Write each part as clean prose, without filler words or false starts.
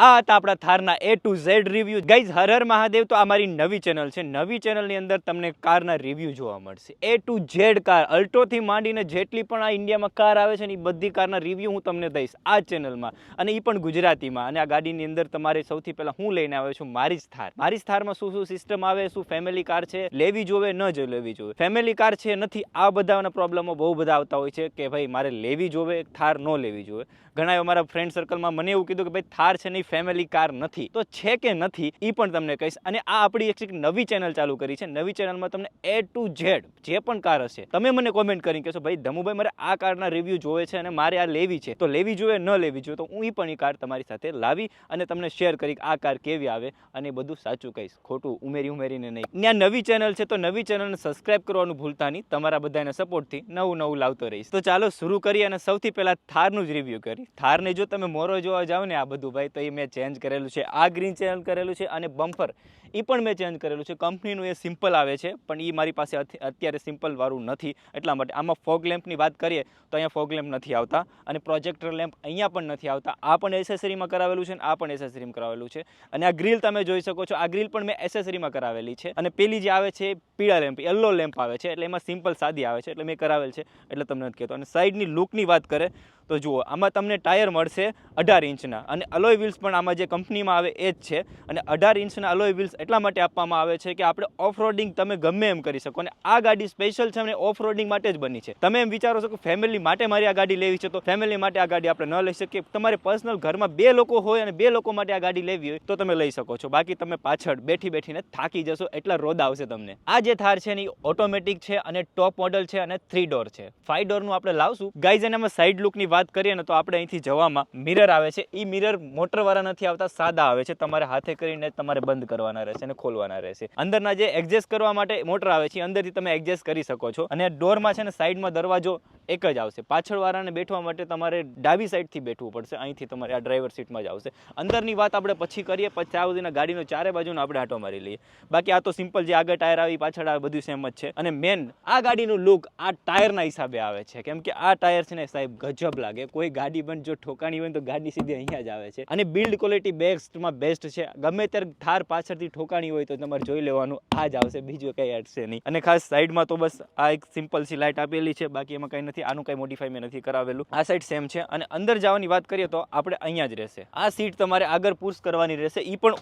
આ હતા આપણા થારના A to Z review. Guys હર હર મહાદેવ. તો આ મારી નવી ચેનલ છે. નવી ચેનલની અંદર તમને કારના રિવ્યુ જોવા મળશે. A to Z કાર, અલ્ટોથી માંડીને જેટલી પણ આ ઇન્ડિયામાં કાર આવે છે ને એ બધી કારના રિવ્યુ હું તમને દઈશ આ ચેનલમાં, અને એ પણ ગુજરાતીમાં. અને આ ગાડીની અંદર તમારે સૌથી પહેલાં હું લઈને આવ્યો છું મારી જ થાર. મારી જ થારમાં શું શું સિસ્ટમ આવે, શું ફેમિલી કાર છે, લેવી જોવે ન જ લેવી જોવે. ફેમિલી કાર છે નથી, આ બધાના પ્રોબ્લેમો બહુ બધા આવતા હોય છે કે ભાઈ મારે લેવી જોવે, થાર ન લેવી જોવે. ઘણા મારા ફ્રેન્ડ સર્કલમાં મને એવું કીધું કે ભાઈ થાર છે નહીં, ફેમિલી કાર નથી. તો છે કે નથી એ પણ તમને કહીશ. અને આ આપણી એક નવી ચેનલ ચાલુ કરી છે. નવી ચેનલમાં તમને A to Z જે પણ કાર હશે તમે મને કોમેન્ટ કરીને કહેશો ભાઈ ધમુભાઈ મારે આ કારના રિવ્યુ જોવે છે અને મારે આ લેવી છે, તો લેવી જોઈએ ન લેવી જોઈએ, તો હું એ પણ એ કાર તમારી સાથે લાવી અને તમને શેર કરી આ કાર કેવી આવે અને બધું સાચું કહીશ, ખોટું ઉમેરીને નહીં. ત્યાં નવી ચેનલ છે તો નવી ચેનલને સબસ્ક્રાઇબ કરવાનું ભૂલતા નહીં. તમારા બધાના સપોર્ટથી નવું લાવતો રહીશ. તો ચાલો શરૂ કરીએ અને સૌથી પહેલા થારનું જ રિવ્યુ કરી. થારને જો તમે મોરો જોવા જાઓ ને આ બધું ભાઈ, તો એ મેં ચેન્જ કરેલું છે. આ ગ્રીન ચેન્જ કરેલું છે અને બમ્પર એ પણ મેં ચેન્જ કરેલું છે. કંપનીનું એ સિમ્પલ આવે છે પણ એ મારી પાસે અત્યારે સિમ્પલ વાળું નથી, એટલા માટે. આમાં ફોગ લેમ્પની વાત કરીએ તો અહીંયા ફોગ લેમ્પ નથી આવતા અને પ્રોજેક્ટર લેમ્પ અહીંયા પણ નથી આવતા. આ પણ એસેસરીમાં કરાવેલું છે અને આ પણ એસેસરીમાં કરાવેલું છે. અને આ ગ્રીલ તમે જોઈ શકો છો, આ ગ્રીલ પણ મેં એસેસરીમાં કરાવેલી છે. અને પેલી જે આવે છે પીળા લેમ્પ, યલો લેમ્પ આવે છે, એટલે એમાં સિમ્પલ સાદી આવે છે, એટલે મેં કરાવેલ છે, એટલે તમને નથી કહેતો. અને સાઈડની લુકની વાત કરે તો જુઓ, આમાં તમને ટાયર મળશે 18 ઇંચના અને અલોય વ્હીલ્સ પણ આમાં જે કંપનીમાં આવે એ જ છે. અને 18 ઇંચના અલોય વ્હીલ્સ એટલા માટે આપવામાં આવે છે કે આપણે ઓફ રોડિંગ તમે ગમે એમ કરી શકો. અને આ ગાડી સ્પેશિયલ છે અને ઓફ રોડિંગ માટે જ બની છે. તમે એમ વિચારો છો કે ફેમિલી માટે મારી આ ગાડી લેવી છે, તો ફેમિલી માટે આ ગાડી આપણે ન લઈ શકીએ. તમારે પર્સનલ ઘરમાં 2 લોકો હોય અને 2 લોકો માટે આ ગાડી લેવી હોય તો તમે લઈ શકો છો. બાકી તમે પાછળ બેઠીને થાકી જશો, એટલા રોદ આવશે તમને. આ જે થાર છે ને એ ઓટોમેટિક છે અને ટોપ મોડલ છે અને 3 ડોર છે. 5 ડોરનું આપણે લાવશું ગાઈઝ. એનામાં સાઈડ લુકની વાત કરીએ ને તો આપણે અહીંથી જવામાં મિરર આવે છે. એ મિરર મોટરવાળા નથી આવતા, સાદા આવે છે. તમારે હાથે કરીને તમારે બંધ કરવાના રહેશે અને ખોલવાના રહેશે. અંદરના જે એડજસ્ટ કરવા માટે મોટર આવે છે અંદરથી તમે એડજસ્ટ કરી શકો છો. અને ડોરમાં છે ને સાઈડમાં દરવાજો એક જ આવશે. પાછળવાળાને બેઠવા માટે તમારે ડાબી સાઈડથી બેઠવું પડશે. અહીંથી તમારે આ ડ્રાઈવર સીટમાં જ આવશે. અંદરની વાત આપણે પછી કરીએ, પછી આ સુધીના ગાડીનો ચારે બાજુનો આપણે આટો મારી લઈએ. બાકી આ તો સિમ્પલ જે આગળ ટાયર આવી પાછળ આવે બધું સેમ જ છે. અને મેન આ ગાડીનું લુક આ ટાયરના હિસાબે આવે છે, કેમ કે આ ટાયર છે ને સાહેબ ગજબ લાગે. કોઈ ગાડી પણ જો ઠોકાણી હોય તો ગાડી સીધી અહીંયા જ આવે છે. અને બિલ્ડ ક્વોલિટી બેસ્ટમાં બેસ્ટ છે. ગમે ત્યારે થાર પાછળથી ઠોકાણી હોય તો તમારે જોઈ લેવાનું આ જ આવશે, બીજું કંઈ અડશે નહીં. અને ખાસ સાઈડમાં તો બસ આ એક સિમ્પલ સી લાઇટ આપેલી છે, બાકી એમાં કંઈ નથી. આનું કંઈ મોડિફાઈ મેં નથી કરાવેલું. આ સાઈડ સેમ છે. અને અંદર જવાની વાત કરીએ તો આપણે અહીંયા જ રહેશે. આ સીટ તમારે આગળ પુશ કરવાની રહેશે, એ પણ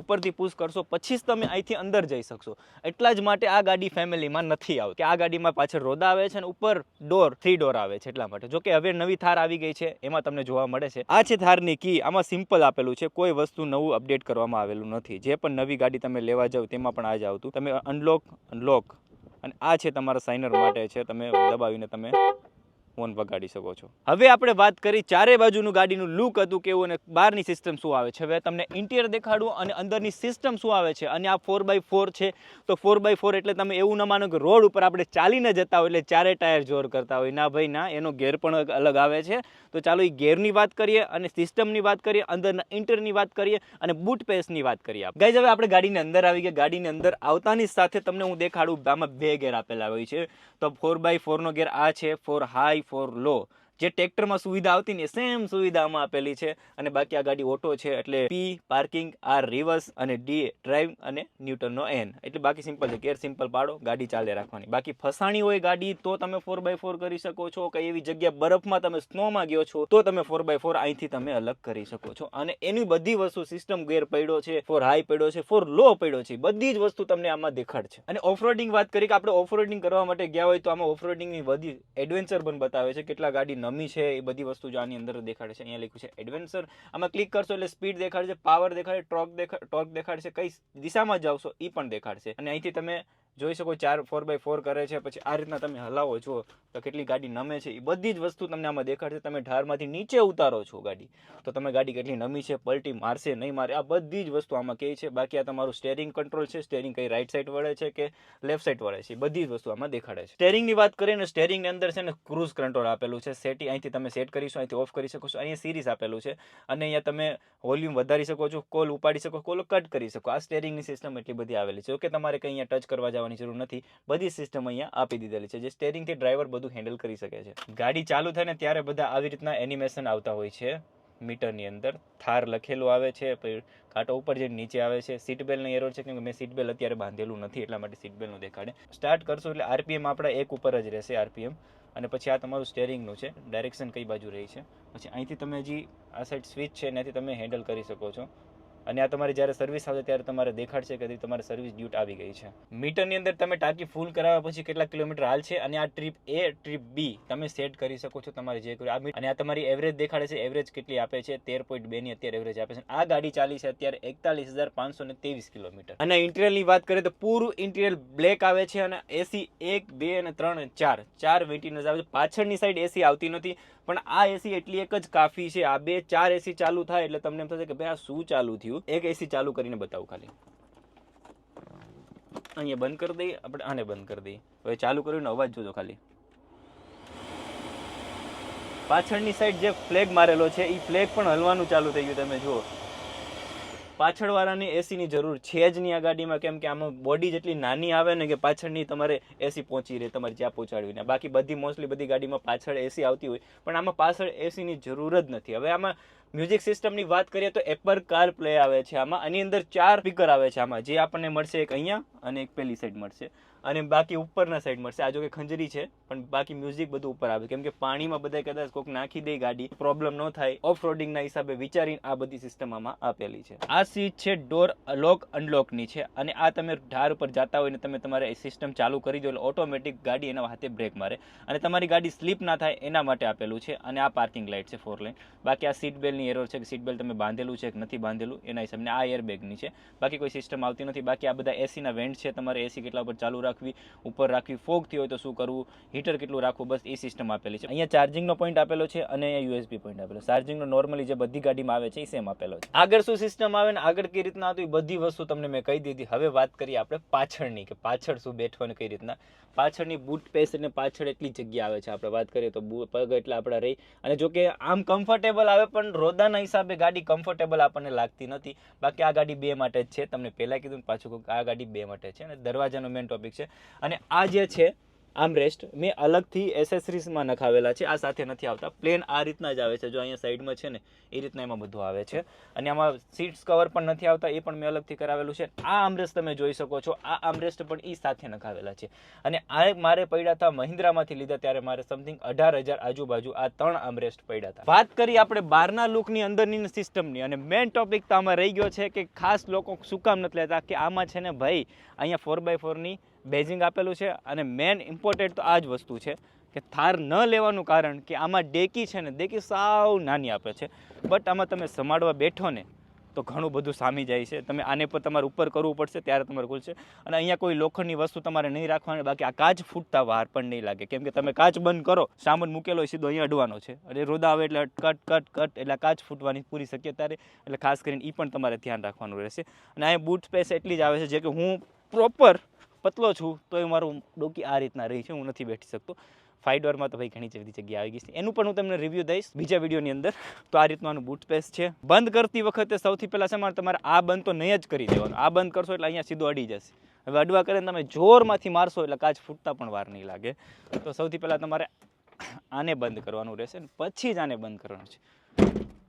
ઉપરથી પુશ કરશો પછી જ તમે અહીંથી અંદર જઈ શકશો. એટલા જ માટે આ ગાડી ફેમિલીમાં નથી આવતી, કે આ ગાડીમાં પાછળ રોદા આવે છે અને ઉપર ડોર 3 ડોર આવે છે, એટલા માટે. જો કે હવે નવી થાર આવી ગઈ છે, એમાં તમને જોવા મળે છે. આ છે થારની કી. આમાં સિમ્પલ આપેલું છે, કોઈ વસ્તુ નવું અપડેટ કરવામાં આવેલું નથી. જે પણ નવી ગાડી તમે લેવા જાવ તેમાં પણ આ જ આવતું. તમે અનલોક અને આ છે તમારા સાઇનર માટે છે, તમે દબાવીને તમે ફોન વગાડી શકો છો. હવે આપણે વાત કરી ચારે બાજુનું ગાડીનું લુક હતું કેવું અને બહારની સિસ્ટમ શું આવે છે. હવે તમને ઇન્ટિરિયર દેખાડું અને અંદરની સિસ્ટમ શું આવે છે. અને આ 4x4 છે, તો 4x4 એટલે તમે એવું ન માનો કે રોડ ઉપર આપણે ચાલીને જતા હોય એટલે ચારે ટાયર જોર કરતા હોય. ના ભાઈ ના, એનો ગેર પણ અલગ આવે છે. તો ચાલો એ ગેરની વાત કરીએ અને સિસ્ટમની વાત કરીએ, અંદરના ઇન્ટિરિયરની વાત કરીએ અને બૂટ પેસની વાત કરીએ. ગાઈઝ હવે આપણે ગાડીની અંદર આવી ગયા. ગાડીની અંદર આવતાની સાથે તમને હું દેખાડું, આમાં 2 ગેર આપેલા હોય છે. તો 4x4 નો ગેર આ છે, 4 હાઈ 4 લો. જે ટ્રેક્ટરમાં સુવિધા આવતી ને સેમ સુવિધા આમાં આપેલી છે. અને બાકી આ ગાડી ઓટો છે, એટલે P પાર્કિંગ, R રિવર્સ અને D ડ્રાઈવ અને ન્યુટનનો N. એટલે બાકી સિમ્પલ છે. ગેર સિમ્પલ પાડો, ગાડી ચાલે રાખવાની. બાકી ફસાણી હોય ગાડી તો તમે 4x4 કરી શકો છો. કઈ એવી જગ્યા બરફમાં તમે સ્નોમાં ગયો છો તો તમે 4x4 અહીંથી તમે અલગ કરી શકો છો. અને એની બધી વસ્તુ સિસ્ટમ ગેર પડ્યો છે, 4 હાઈ પડ્યો છે, 4 લો પડ્યો છે, બધી જ વસ્તુ તમને આમાં દેખાડશે. અને ઓફરોડિંગ વાત કરી કે આપણે ઓફરોડિંગ કરવા માટે ગયા હોય તો આમાં ઓફરોડિંગની બધી એડવેન્ચર પણ બતાવે છે. કેટલા ગાડી નમી છે એ બધી વસ્તુ જો આની અંદર દેખાડે છે. અહીંયા લખ્યું છે એડવેન્ચર. આમાં ક્લિક કરશો એટલે સ્પીડ દેખાડશે, પાવર દેખાડશે, ટોર્ક દેખાડશે, કઈ દિશામાં જાવશો એ પણ દેખાડશે. અને અહીંથી તમે જોઈ શકો 4x4 કરે છે. પછી આ રીતના તમે હલાવો છો તો કેટલી ગાડી નમે છે એ બધી જ વસ્તુ તમને આમાં દેખાડશે. તમે ઢારમાંથી નીચે ઉતારો છો ગાડી તો તમે ગાડી કેટલી નમી છે, પલટી મારશે નહીં મારે, આ બધી જ વસ્તુ આમાં કહે છે. બાકી આ તમારું સ્ટેરિંગ કંટ્રોલ છે, સ્ટેરિંગ કઈ રાઈટ સાઈડ વળે છે કે લેફ્ટ સાઈડ વળે છે, બધી જ વસ્તુ આમાં દેખાડે છે. સ્ટેરિંગની વાત કરીએ ને, સ્ટેરિંગની અંદર છે ને ક્રૂઝ કંટ્રોલ આપેલું છે. સેટિંગ અહીંથી તમે સેટ કરીશો, અહીંથી ઓફ કરી શકો છો. અહીંયા સિરીઝ આપેલું છે અને અહીંયા તમે વોલ્યુમ વધારી શકો છો, કોલ ઉપાડી શકો, કોલ કટ કરી શકો. આ સ્ટેરિંગની સિસ્ટમ એટલી બધી આવેલી છે. ઓકે, તમારે કંઈ અહીંયા ટચ કરવા જવાની જરૂર નથી, બધી સિસ્ટમ અહીંયા આપી દીધેલી છે. જે સ્ટેરિંગથી ડ્રાઈવર બધું હેન્ડલ કરી શકે છે. ગાડી ચાલુ થાય ને ત્યારે બધા આવી રીતના એનિમેશન આવતા હોય છે. મીટરની અંદર થાર લખેલું આવે છે, કાંટો ઉપર જે નીચે આવે છે. સીટ બેલ્ટનો એરર છે, કેમ કે મેં સીટ બેલ્ટ અત્યારે બાંધેલું નથી એટલા માટે સીટ બેલ્ટનું દેખાડે. સ્ટાર્ટ કરશો એટલે આરપીએમ આપણા 1 ઉપર જ રહેશે આરપીએમ. અને પછી આ તમારું સ્ટેરિંગનું છે, ડાયરેક્શન કઈ બાજુ રહી છે. પછી અહીંથી તમે હજી આ સાઈડ સ્વિચ છે ત્યાંથી તમે હેન્ડલ કરી શકો છો. અને આ તમારી જ્યારે સર્વિસ આવશે ત્યારે તમારે દેખાડશે કે તમારે સર્વિસ ડ્યુટ આવી ગઈ છે. મીટરની અંદર તમે ટાંકી ફૂલ કરાવ્યા પછી કેટલા કિલોમીટર હાલ છે અને આ ટ્રીપ એ ટ્રીપ બી તમે સેટ કરી શકો છો તમારે જે કર્યું. અને આ તમારી એવરેજ દેખાડે છે, એવરેજ કેટલી આપે છે 13.2 ની અત્યારે એવરેજ આપે છે. આ ગાડી ચાલી છે અત્યારે 41,523 કિલોમીટર. અને ઇન્ટિરિયરની વાત કરીએ તો પૂરું ઇન્ટિરિયર બ્લેક આવે છે અને એસી 1, 2 અને 3 અને 4 વેન્ટિલેટર્સ આવે છે. પાછળની સાઈડ એસી આવતી નથી, પણ આ એસી એટલી એક જ કાફી છે. આ 2-4 એસી ચાલુ થાય એટલે તમને એમ થશે કે ભાઈ આ શું ચાલુ થયું. એક એસી ચાલુ કરીને બતાવું ખાલી. અહીંયા બંધ કરી દઈએ આપણે, આને બંધ કરી દઈએ. હવે ચાલુ કર્યું ને અવાજ જોજો ખાલી. પાછળની સાઈડ જે ફ્લેગ મારેલો છે એ ફ્લેગ પણ હલવાનું ચાલુ થઈ ગયું. તમે જુઓ પાછળવાળાની એસીની જરૂર છે જ નહીં આ ગાડીમાં, કેમ કે આમાં બોડી જેટલી નાની આવે ને કે પાછળની તમારે એસી પહોંચી રહે તમારે જ્યાં પહોંચાડવીને. બાકી બધી મોસ્ટલી બધી ગાડીમાં પાછળ એસી આવતી હોય, પણ આમાં પાછળ એસીની જરૂર જ નથી. હવે આમાં મ્યુઝિક સિસ્ટમની વાત કરીએ તો એપલ કાર પ્લે આવે છે આમાં. આની અંદર 4 સ્પીકર આવે છે આમાં, જે આપણને મળશે એક અહીંયા અને એક પેલી સાઈડ મળશે અને બાકી ઉપરના સાઈડ મળશે. આ જો કે ખંજરી છે પણ બાકી મ્યુઝિક બધું ઉપર આવે, કેમ કે પાણીમાં બધા કદાચ કોઈક નાખી દે ગાડી, પ્રોબ્લેમ ન થાય. ઓફ રોડિંગના હિસાબે વિચારીને આ બધી સિસ્ટમ આમાં આપેલી છે. આ સીટ છે ડોર લોક અનલોકની છે અને આ તમે ઢાર ઉપર જતા હોય ને તમે તમારે સિસ્ટમ ચાલુ કરી દો એટલે ઓટોમેટિક ગાડી એના હાથે બ્રેક મારે અને તમારી ગાડી સ્લીપ ના થાય એના માટે આપેલું છે. અને આ પાર્કિંગ લાઇટ છે 4 લાઇન. બાકી આ સીટ બેલ્ટની એરર છે કે સીટ બેલ્ટ તમે બાંધેલું છે કે નથી બાંધેલું એના હિસાબે. આ એરબેગની છે, બાકી કોઈ સિસ્ટમ આવતી નથી. બાકી આ બધા એસીના વેન્ટ છે, તમારે એસી કેટલા ઉપર ચાલુ રાખવી, ઉપર રાખવી, ફોગ થી હોય તો શું કરવું, હીટર કેટલું રાખવું, બસ એ સિસ્ટમ આપેલી છે. અહીંયા ચાર્જિંગનો પોઈન્ટ આપેલો છે અને અહીંયા યુએસબી પોઈન્ટ આપેલો. ચાર્જિંગનો નોર્મલી જે બધી ગાડીમાં આવે છે એ સેમ આપેલો છે. આગળ શું સિસ્ટમ આવે ને આગળ કઈ રીતના આવતું એ બધી વસ્તુ તમને મેં કહી દીધી. હવે વાત કરીએ આપણે પાછળની, કે પાછળ શું બેઠવાનું કઈ રીતના. પાછળની બૂટ સ્પેસ અને પાછળ એટલી જગ્યા આવે છે. આપણે વાત કરીએ તો પગ એટલા આપણા રહી. અને જો કે આમ કમ્ફર્ટેબલ આવે પણ રોદાના હિસાબે ગાડી કમ્ફર્ટેબલ આપણને લાગતી નથી. બાકી આ ગાડી 2 માટે જ છે. તમને પહેલા કીધું પાછું આ ગાડી 2 માટે છે અને દરવાજાનો મેઇન ટોપિક છે. અને આ જે છે આર્મરેસ્ટ મેં અલગથી એસેસરીઝમાં નખાવેલા છે, આ સાથે નથી આવતા. પ્લેન આ રીતના જ આવે છે, જો અહીંયા સાઈડમાં છે ને એ રીતના એમાં બધું આવે છે. અને આમાં સીટ્સ કવર પણ નથી આવતા, એ પણ મેં અલગથી કરાવેલું છે. આ આર્મરેસ્ટ તમે જોઈ શકો છો, આ આર્મરેસ્ટ પણ એ સાથે નખાવેલા છે. અને આ મારે પડ્યા હતા મહિન્દ્રામાંથી લીધા ત્યારે મારે સમથિંગ 18,000 આજુબાજુ આ 3 આર્મરેસ્ટ પડ્યા હતા. વાત કરી આપણે બહારના લુકની અંદરની સિસ્ટમની અને મેઇન ટોપિક તો આમાં રહી ગયો છે કે ખાસ લોકો શું કામ નથી લેતા, કે આમાં છે ને ભાઈ અહીંયા 4x4ની બેઝિંગ આપેલું છે. અને મેન ઇમ્પોર્ટન્ટ તો આ જ વસ્તુ છે કે થાર ન લેવાનું કારણ કે આમાં ડેકી છે ને ડેકી સાવ નાની આપે છે, બટ આમાં તમે સંભાળવા બેઠો ને તો ઘણું બધું સામી જાય છે. તમે આને પર તમારે ઉપર કરવું પડશે ત્યારે તમારે ખુલશે. અને અહીંયા કોઈ લોખંડની વસ્તુ તમારે નહીં રાખવાની. બાકી આ કાચ ફૂટતા વાર પણ નહીં લાગે, કેમ કે તમે કાચ બંધ કરો, સામાન મૂકેલો સીધો અહીંયા અડવાનો છે અને રોદા આવે એટલે કટ એટલે કાચ ફૂટવાની પૂરી શક્યતા રહે. એટલે ખાસ કરીને એ પણ તમારે ધ્યાન રાખવાનું રહેશે. અને અહીંયા બૂટ સ્પેસ એટલી જ આવે છે, જે કે હું પ્રોપર પતલો છું તો એ મારું ડોકી આ રીતના રહી છે, હું નથી બેઠી શકતો. 5 ડોરમાં તો ભાઈ ઘણી બધી જગ્યા આવી ગઈ છે, એનું પણ હું તમને રિવ્યૂ દઈશ બીજા વિડીયોની અંદર. તો આ રીતનું આનું બૂટ સ્પેસ છે. બંધ કરતી વખતે સૌથી પહેલાં સમાન તમારે આ બંધ તો નહીં જ કરી દેવાનું. આ બંધ કરશો એટલે અહીંયા સીધો અડી જશે. હવે અડવા કરીને તમે જોરમાંથી મારશો એટલે કાચ ફૂટતા પણ વાર નહીં લાગે. તો સૌથી પહેલાં તમારે આને બંધ કરવાનું રહેશે ને પછી જ આને બંધ કરવાનું છે.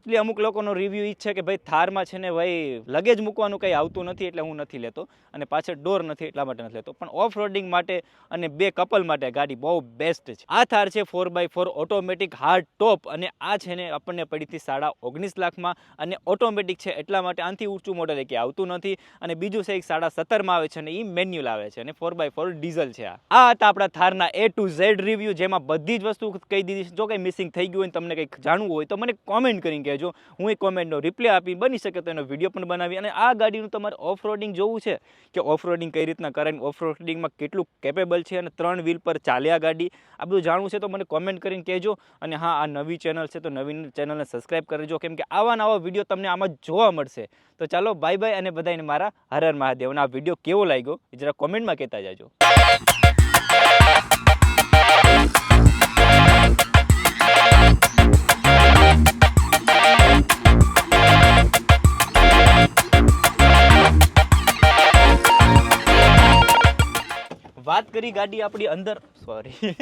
એટલે અમુક લોકોનો રિવ્યૂ એ છે કે ભાઈ થારમાં છે ને ભાઈ લગેજ મૂકવાનું કંઈ આવતું નથી એટલે હું નથી લેતો, અને પાછળ ડોર નથી એટલા માટે નથી લેતો. પણ ઓફ રોડિંગ માટે અને 2 કપલ માટે ગાડી બહુ બેસ્ટ છે. આ થાર છે 4x4 ઓટોમેટિક હાર્ડ ટોપ, અને આ છે ને આપણને પડી હતી 19.5 લાખમાં. અને ઓટોમેટિક છે એટલા માટે આનાથી ઊંચું મોડલ એક આવતું નથી. અને બીજું છે એક 17.5માં આવે છે અને એ મેન્યુઅલ આવે છે અને 4x4 ડીઝલ છે. આ હતા આપણા થારના A to Z રિવ્યૂ, જેમાં બધી જ વસ્તુ કહી દીધી. જો કંઈ મિસિંગ થઈ ગયું હોય તમને કંઈક જાણવું હોય તો મને કોમેન્ટ કરીને કહેજો. હું એ કોમેન્ટનો રિપ્લાય આપી, બની શકે તો એનો વિડીયો પણ બનાવી. અને આ ગાડીનું તમારે ઓફ રોડિંગ જોવું છે કે ઓફ રોડિંગ કઈ રીતના કરાય, ઓફ રોડિંગમાં કેટલું કેપેબલ છે અને 3 વ્હીલ પર ચાલે આ ગાડી, આ બધું જાણવું છે તો મને કોમેન્ટ કરીને કહેજો. અને હા, આ નવી ચેનલ છે તો નવી ચેનલને સબસ્ક્રાઈબ કરજો, કેમ કે આવા નવા વિડીયો તમને આમાં જોવા મળશે. તો ચાલો બાય બાય, અને બધાને મારા હર હર મહાદેવ. અને આ વિડીયો કેવો લાગ્યો એ જરા કોમેન્ટમાં કહેતા જાજો. વાત કરી ગાડી આપણી અંદર, સોરી